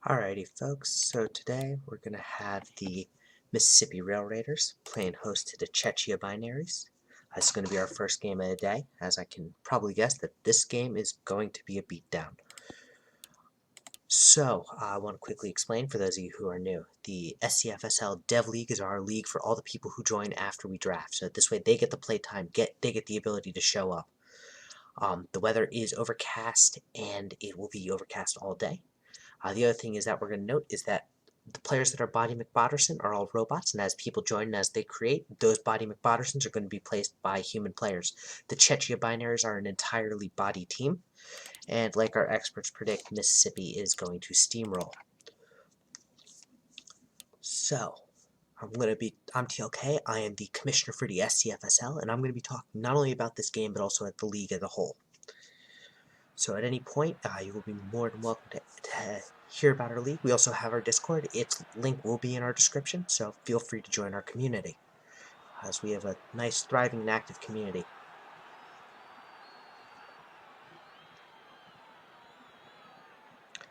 Alrighty folks, so today we're going to have the Mississippi Railraiders playing host to the Chechia Binaries. This is going to be our first game of the day, as I can probably guess that this game is going to be a beatdown. So, I want to quickly explain for those of you who are new. The SCFSL Dev League is our league for all the people who join after we draft, so this way they get the playtime, they get the ability to show up. The weather is overcast, and it will be overcast all day. The other thing is that we're going to note is that the players that are Body McBotterson are all robots, and as people join and as they create, those Body McBottersons are going to be placed by human players. The Chechia Binaries are an entirely body team, and like our experts predict, Mississippi is going to steamroll. So, I'm TLK, I am the commissioner for the SCFSL, and I'm going to be talking not only about this game, but also at the league as a whole. So at any point, you will be more than welcome to hear about our league. We also have our Discord. Its link will be in our description, so feel free to join our community, as we have a nice, thriving, and active community.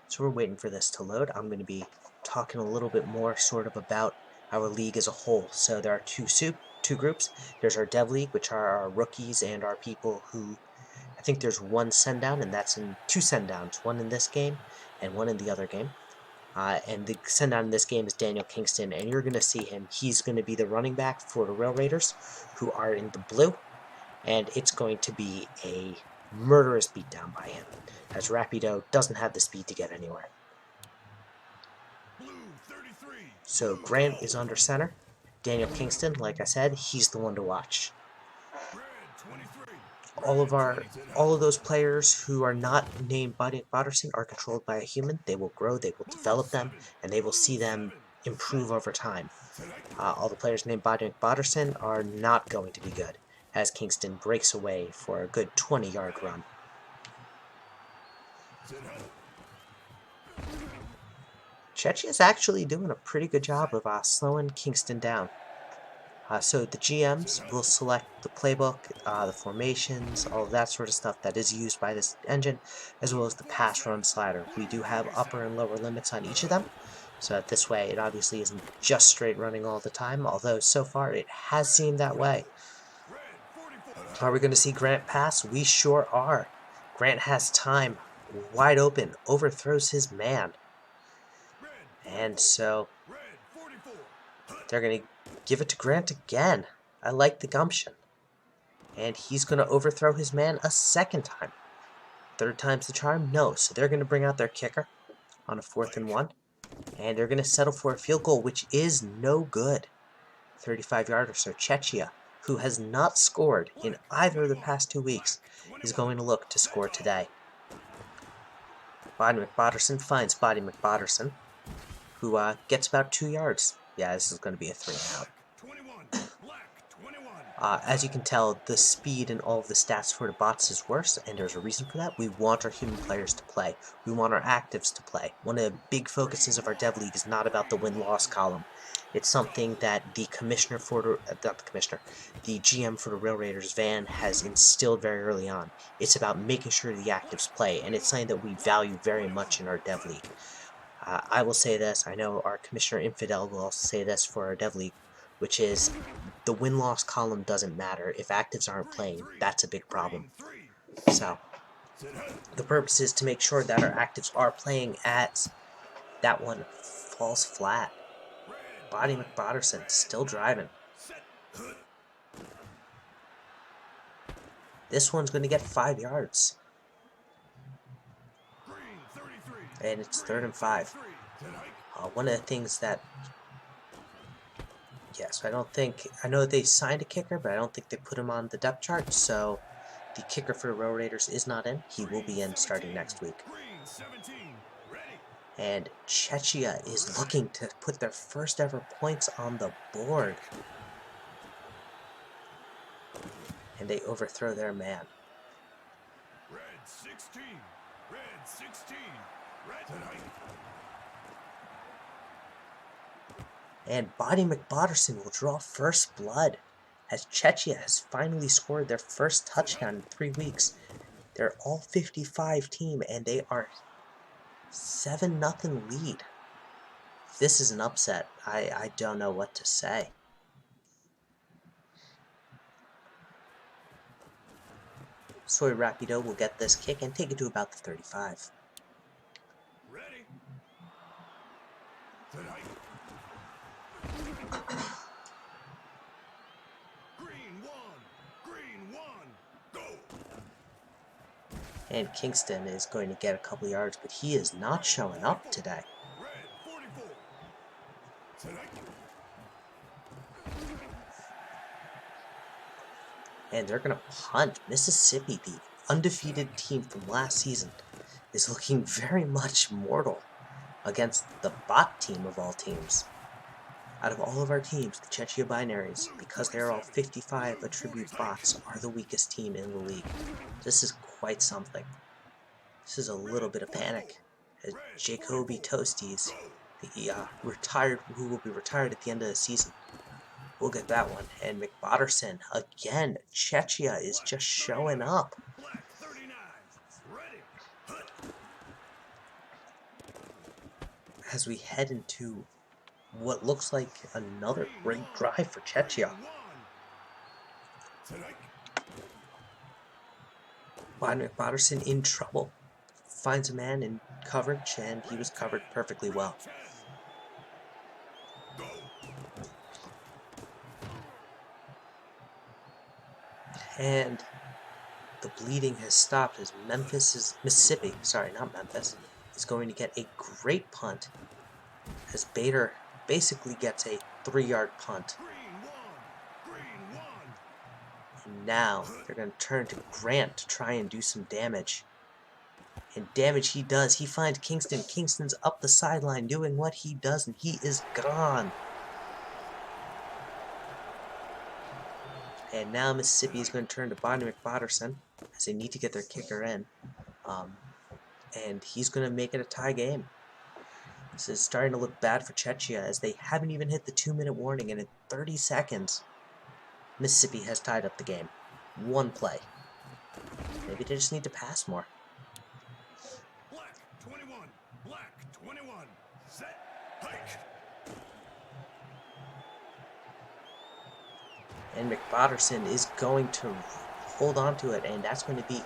So we're waiting for this to load. I'm going to be talking a little bit more sort of about our league as a whole. So there are two groups. There's our Dev League, which are our rookies and our people who, I think there's one send down, and that's in two send downs, one in this game and one in the other game. And the send down in this game is Daniel Kingston, and you're going to see him. He's going to be the running back for the Railraiders, who are in the blue, and it's going to be a murderous beatdown by him, as Rapido doesn't have the speed to get anywhere. So Grant is under center. Daniel Kingston, like I said, he's the one to watch. All of those players who are not named Body McBotterson are controlled by a human. They will grow, they will develop them, and they will see them improve over time. All the players named Body McBotterson are not going to be good, as Kingston breaks away for a good 20-yard run. Chechia is actually doing a pretty good job of slowing Kingston down. So the GMs will select the playbook, the formations, all of that sort of stuff that is used by this engine, as well as the pass run slider. We do have upper and lower limits on each of them, so that this way it obviously isn't just straight running all the time, although so far it has seemed that way. Are we going to see Grant pass? We sure are. Grant has time, wide open, overthrows his man. And so they're going to give it to Grant again. I like the gumption. And he's going to overthrow his man a second time. Third time's the charm? No. So they're going to bring out their kicker on a 4th and 1. And they're going to settle for a field goal, which is no good. 35-yarder. So Chechia, who has not scored in either of the past 2 weeks, is going to look to score today. Body McBotterson finds Body McBotterson, who gets about 2 yards. Yeah, this is going to be a 3-and-out. As you can tell, the speed and all of the stats for the bots is worse, and there's a reason for that. We want our human players to play. We want our actives to play. One of the big focuses of our Dev League is not about the win-loss column. It's something that the commissioner for the GM for the Railraiders, Van, has instilled very early on. It's about making sure the actives play, and it's something that we value very much in our Dev League. I will say this, I know our Commissioner Infidel will also say this for our Dev League, which is the win-loss column doesn't matter. If actives aren't playing, that's a big problem. So, the purpose is to make sure that our actives are playing as that one falls flat. Body McBotterson still driving. This one's going to get 5 yards. And it's 3rd and 5. One of the things that... Yes, I know they signed a kicker, but I don't think they put him on the depth chart, so the kicker for the Railraiders is not in. He will be in starting next week. And Chechia is looking to put their first ever points on the board. And they overthrow their man. Red 16, Red 16, Red. And Body McBotterson will draw first blood, as Chechia has finally scored their first touchdown in 3 weeks. They're all 55 team, and they are 7-0 lead. If this is an upset, I don't know what to say. Soy Rapido will get this kick and take it to about the 35. Ready. Green one, go. And Kingston is going to get a couple yards, but he is not showing up today. Red 44. And they're going to punt. Mississippi, the undefeated team from last season, is looking very much mortal against the bot team of all teams. Out of all of our teams, the Chechia Binaries, because they're all 55 attribute bots, are the weakest team in the league. This is quite something. This is a little bit of panic. As Jacoby Toasties, the who will be retired at the end of the season. We'll get that one. And McBotterson, again, Chechia is just showing up. Black 39. Ready. As we head into what looks like another great drive for Chechia. McBotterson in trouble. Finds a man in coverage, and he was covered perfectly well. And the bleeding has stopped as Mississippi, is going to get a great punt as Bader basically gets a 3-yard punt. And now they're going to turn to Grant to try and do some damage. And damage he does. He finds Kingston. Kingston's up the sideline doing what he does, and he is gone. And now Mississippi is going to turn to Bonnie McBotterson as they need to get their kicker in. And he's going to make it a tie game. This is starting to look bad for Chechia as they haven't even hit the 2-minute warning, and in 30 seconds, Mississippi has tied up the game. One play. Maybe they just need to pass more. Black 21. Set. Hike. And McBotterson is going to hold on to it, and that's going to be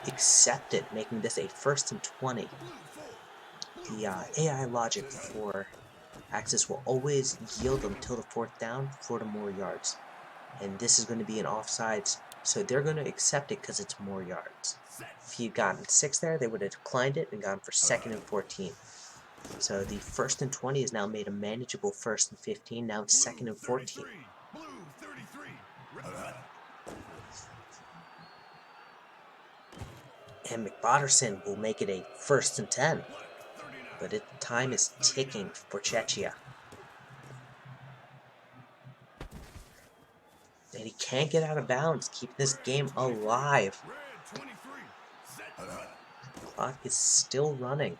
accepted, making this a 1st and 20. The AI logic for Axis will always yield until the 4th down, 4 to more yards. And this is going to be an offsides, so they're going to accept it because it's more yards. If he'd gotten 6 there, they would have declined it and gone for 2nd and 14. So the 1st and 20 is now made a manageable 1st and 15, now it's 2nd and 14. And McBotterson will make it a 1st and 10. But time is ticking for Chechia. And he can't get out of bounds, keeping this game alive. The clock is still running.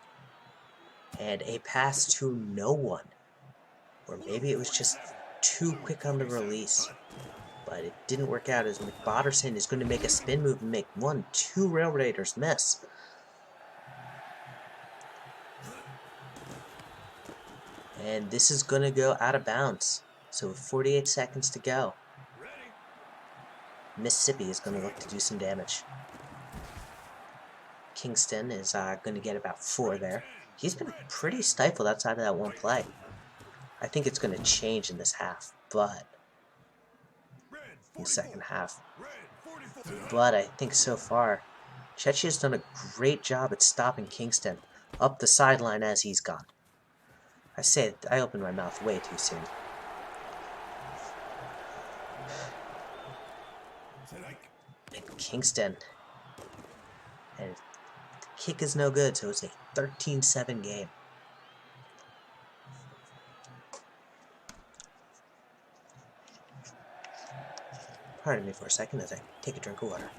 And a pass to no one. Or maybe it was just too quick on the release. But it didn't work out as McBotterson is going to make a spin move and make 2 Railraiders miss. And this is going to go out of bounds. So with 48 seconds to go, Mississippi is going to look to do some damage. Kingston is going to get about 4 there. He's been pretty stifled outside of that one play. I think it's going to change in this half, but in the second half. But I think so far, Chechia's done a great job at stopping Kingston up the sideline as he's gone. I opened my mouth way too soon. And Kingston. And the kick is no good, so it's a 13-7 game. Pardon me for a second as I take a drink of water.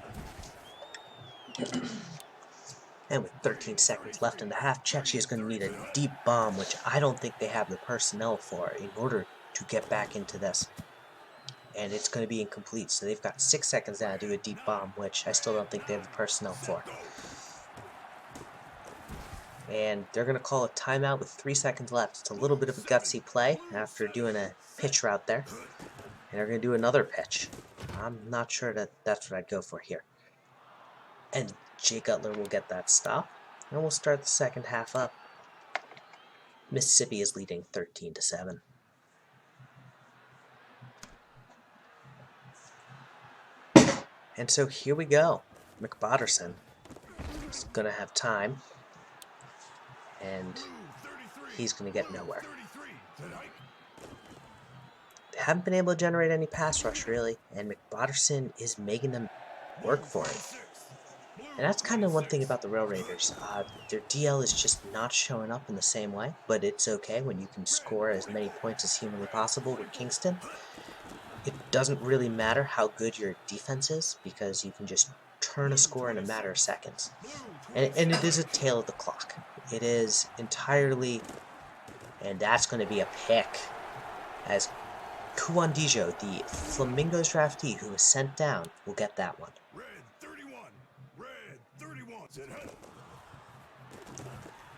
And with 13 seconds left in the half, Chechia is going to need a deep bomb, which I don't think they have the personnel for in order to get back into this. And it's going to be incomplete, so they've got 6 seconds now to do a deep bomb, which I still don't think they have the personnel for. And they're going to call a timeout with 3 seconds left. It's a little bit of a gutsy play after doing a pitch route there. And they're going to do another pitch. I'm not sure that that's what I'd go for here. And Jay Cutler will get that stop. And we'll start the second half up. Mississippi is leading 13-7. And so here we go. McBotterson is going to have time. And he's going to get nowhere. They haven't been able to generate any pass rush, really. And McBotterson is making them work for it. And that's kind of one thing about the Railraiders. Their DL is just not showing up in the same way. But it's okay when you can score as many points as humanly possible with Kingston. It doesn't really matter how good your defense is, because you can just turn a score in a matter of seconds. And it is a tail of the clock. It is entirely, and that's going to be a pick, as Kuwandijo, the Flamingos draftee who was sent down, will get that one. Red 31. Red 31.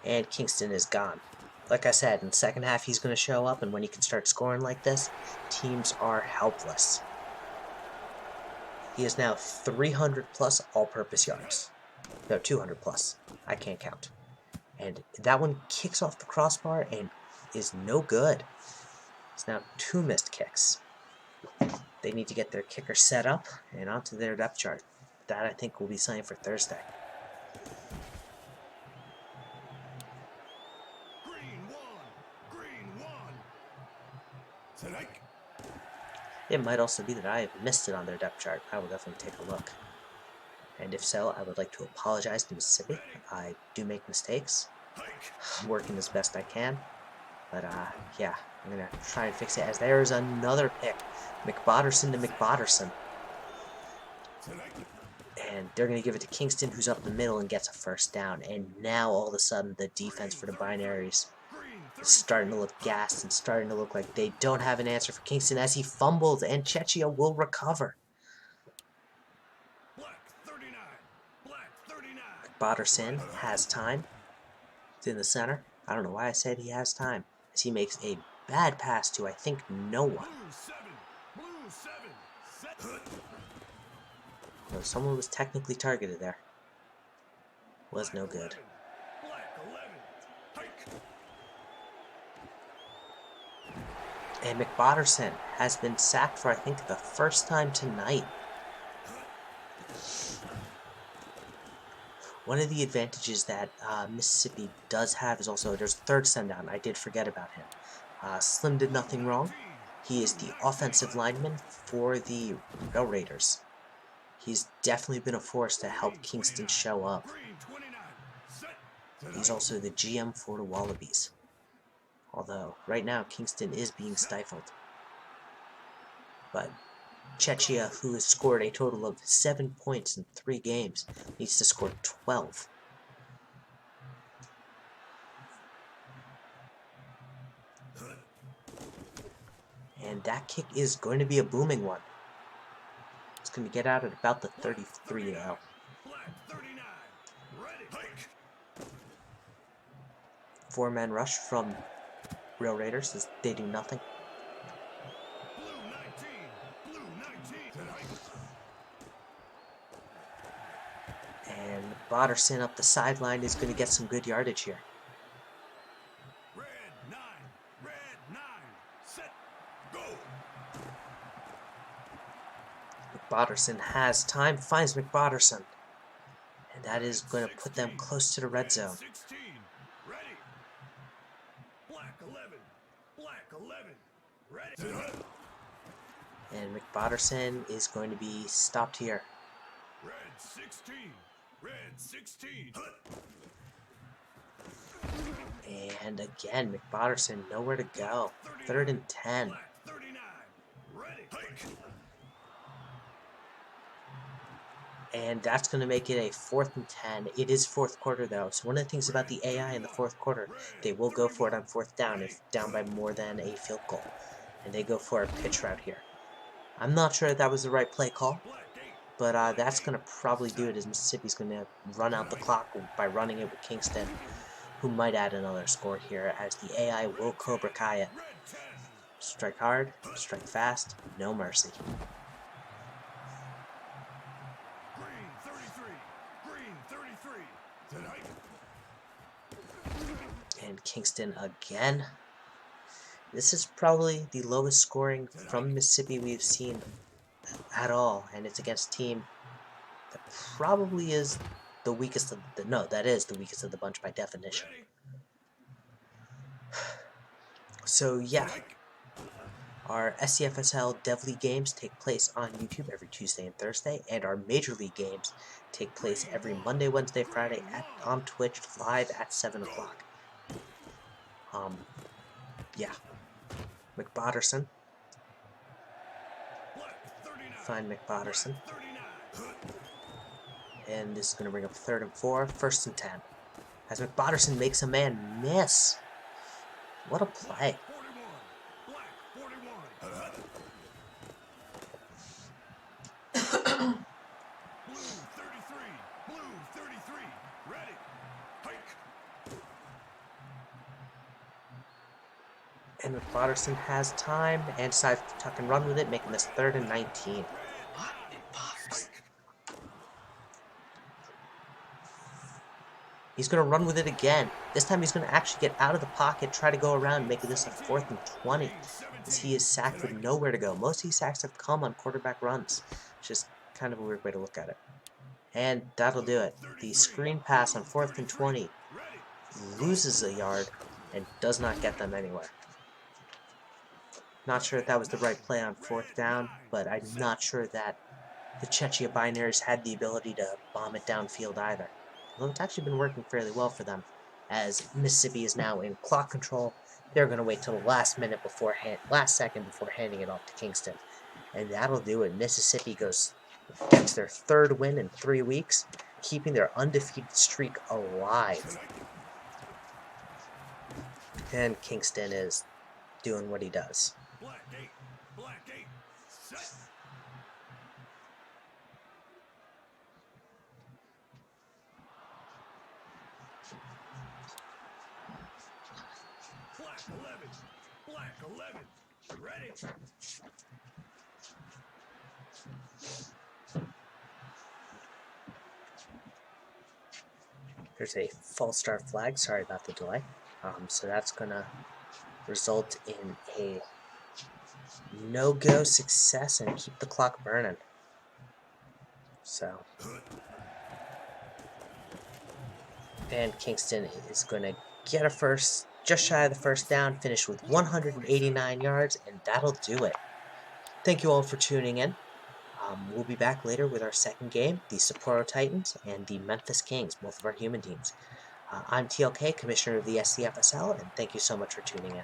And Kingston is gone. Like I said, in the second half he's going to show up, and when he can start scoring like this, teams are helpless. He is now 300 plus all-purpose yards. No, 200 plus. I can't count. And that one kicks off the crossbar and is no good. It's now 2 missed kicks. They need to get their kicker set up and onto their depth chart. That, I think, will be something for Thursday. It might also be that I have missed it on their depth chart. I will definitely take a look. And if so, I would like to apologize to Mississippi. I do make mistakes. I'm working as best I can. But, yeah, I'm going to try and fix it, as there is another pick. McBotterson to McBotterson. And they're going to give it to Kingston, who's up the middle and gets a first down. And now, all of a sudden, the defense for the Binaries is starting to look gassed and starting to look like they don't have an answer for Kingston, as he fumbles, and Chechia will recover. McBotterson has time. It's in the center. I don't know why I said he has time, as he makes a bad pass to, I think, no one. No, someone was technically targeted there. Was no good. And McBotterson has been sacked for, I think, the first time tonight. One of the advantages that Mississippi does have is also there's a third send down. I did forget about him. Slim did nothing wrong. He is the offensive lineman for the Railraiders. He's definitely been a force to help Kingston show up. He's also the GM for the Wallabies. Although, right now, Kingston is being stifled. But Chechia, who has scored a total of 7 points in 3 games, needs to score 12. And that kick is going to be a booming one. It's going to get out at about the 33 now. Four-man rush from Railraiders as they do nothing. And Bodderson up the sideline is going to get some good yardage here. McBotterson has time, finds McBotterson. And that is going to put them close to the red zone. And McBotterson is going to be stopped here. Red 16. Red 16. And again, McBotterson nowhere to go. 3rd and 10. And that's going to make it a 4th and 10. It is 4th quarter, though. So one of the things about the AI in the 4th quarter, they will go for it on 4th down if down by more than a field goal. And they go for a pitch route here. I'm not sure that was the right play call, but that's going to probably do it, as Mississippi's going to run out the clock by running it with Kingston. who might add another score here as the AI will Cobra Kai it. Red 10. Strike hard, strike fast, no mercy. Green 33. Green 33. Tonight. And Kingston again. This is probably the lowest scoring from Mississippi we've seen at all, and it's against a team that probably is the weakest of the, no, that is the weakest of the bunch by definition. Ready. So yeah, Strike. our SCFSL Dev League games take place on YouTube every Tuesday and Thursday, and our Major League games take place every Monday, Wednesday, Friday on Twitch live at 7 o'clock. Yeah. McBotterson. Black 39. Find McBotterson. Black 39. And this is going to bring up 3rd and 4, 1st and 10. As McBotterson makes a man miss. What a play. 41. Black 41. Blue 33. Blue 33. Ready. Hike. And McBotterson has time and decides to tuck and run with it, making this 3rd and 19. He's going to run with it again. This time he's going to actually get out of the pocket, try to go around, making this a 4th and 20. As he is sacked with nowhere to go. Most of these sacks have come on quarterback runs. Which is kind of a weird way to look at it. And that'll do it. The screen pass on 4th and 20 loses a yard and does not get them anywhere. Not sure if that was the right play on 4th down, but I'm not sure that the Chechia Binaries had the ability to bomb it downfield either. Although it's actually been working fairly well for them, as Mississippi is now in clock control. They're going to wait till the last second before handing it off to Kingston. And that'll do it. Mississippi gets their 3rd win in 3 weeks, keeping their undefeated streak alive. And Kingston is doing what he does. Black 8. Black 8. Set. Black 11. Black 11. Ready. There's a false start flag. Sorry about the delay. So that's going to result in a no-go success and keep the clock burning. So, and Kingston is going to get a first, just shy of the 1st down, finish with 189 yards, and that'll do it. Thank you all for tuning in. We'll be back later with our 2nd game, the Sapporo Titans and the Memphis Kings, both of our human teams. I'm TLK, Commissioner of the SCFSL, and thank you so much for tuning in.